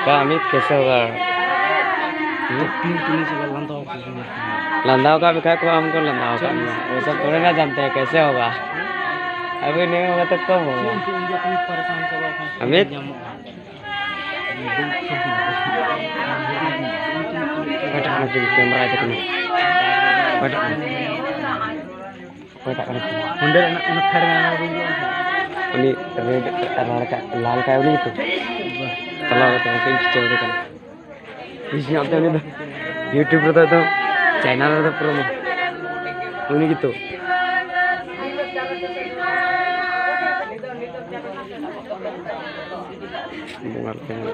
क्या अमित कैसे होगा? लंदाव का भी क्या को हमको लंदाव का वो सब थोड़े ना जानते हैं कैसे होगा। अभी नहीं होगा तो कब होगा? Amit camera itu kena. Ini लाल का ini itu. Kalau itu mungkin kecil itu kan. Isinya apa ini tuh? YouTube itu channel itu promo. Ini gitu. Dengar channel.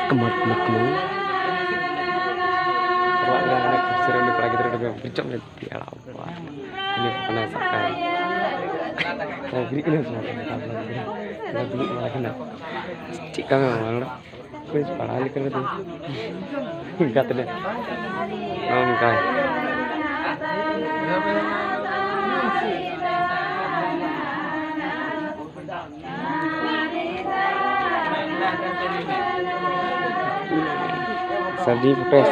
Kemat-kematmu. Kalau yang naik seru di pagi terus juga bercok nih tiada apa. Ini panas sekali. Saya beri ini semua. Saya beli malah kena. Cika memang. Kuis parah lihat itu. Enggak tuh deh. Oh enggak. Sadi pes.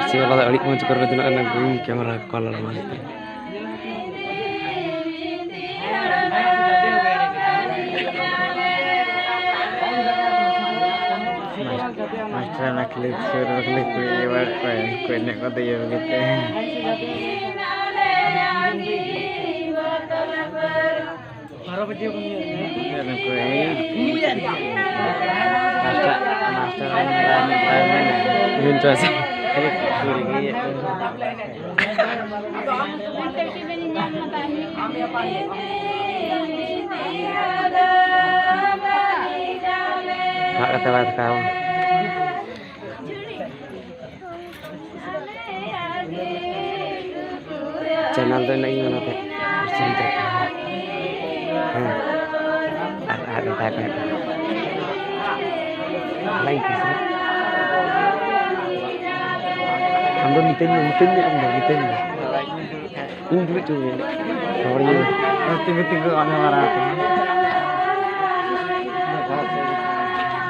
Siapa tak alik mau cekor itu nak nanggung kamera kalau lama itu. Master nak klik suruh klik lewat kau nak kau tu yang gitu. Baru baju punya. Nak kau ini. Master mana? Juntas. Mak kata kau. Channel tu nak ingin apa? Bercinta. Ada apa? Lain kisah. Ambil meeting ambil meeting. Ini dulu cuy. Sorry. Tiba-tiba orang marah.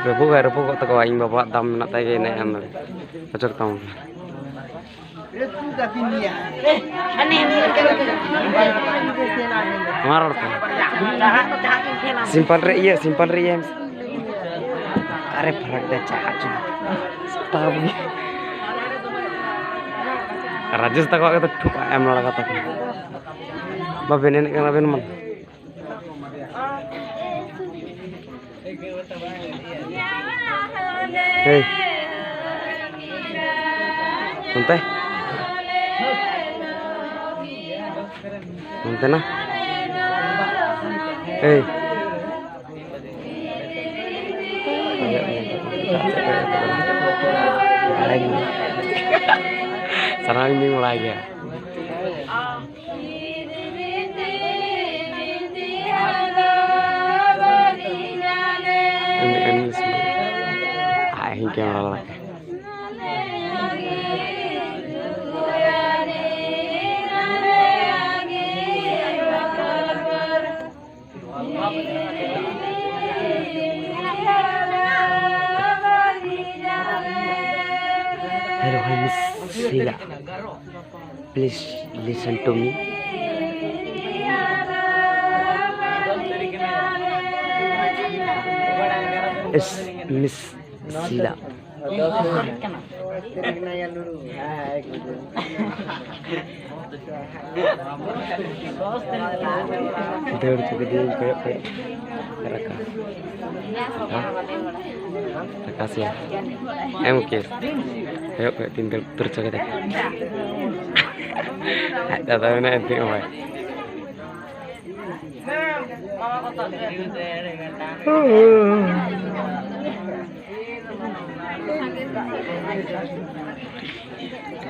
Repu kok teko aing bapak tam nak tege nek amel. Cocok tam. Marah. Simpan re iya. Are farak dah jahat cuy. Tahu. Rajas tak kau kata tuh em lah kata. Bapak nenek kan bapak teman. Hei, muntah, nah. Hei, sekarang ini mulai ya. Ini semua. Aing kamera lah. Hello, Miss Sila. Please listen to me. It's Miss Sila. Dia udah kayak rekam. Makasih ya. Oke. Ayo tinggal terjaga deh. Ada tahu nanti apa? Mama kotor.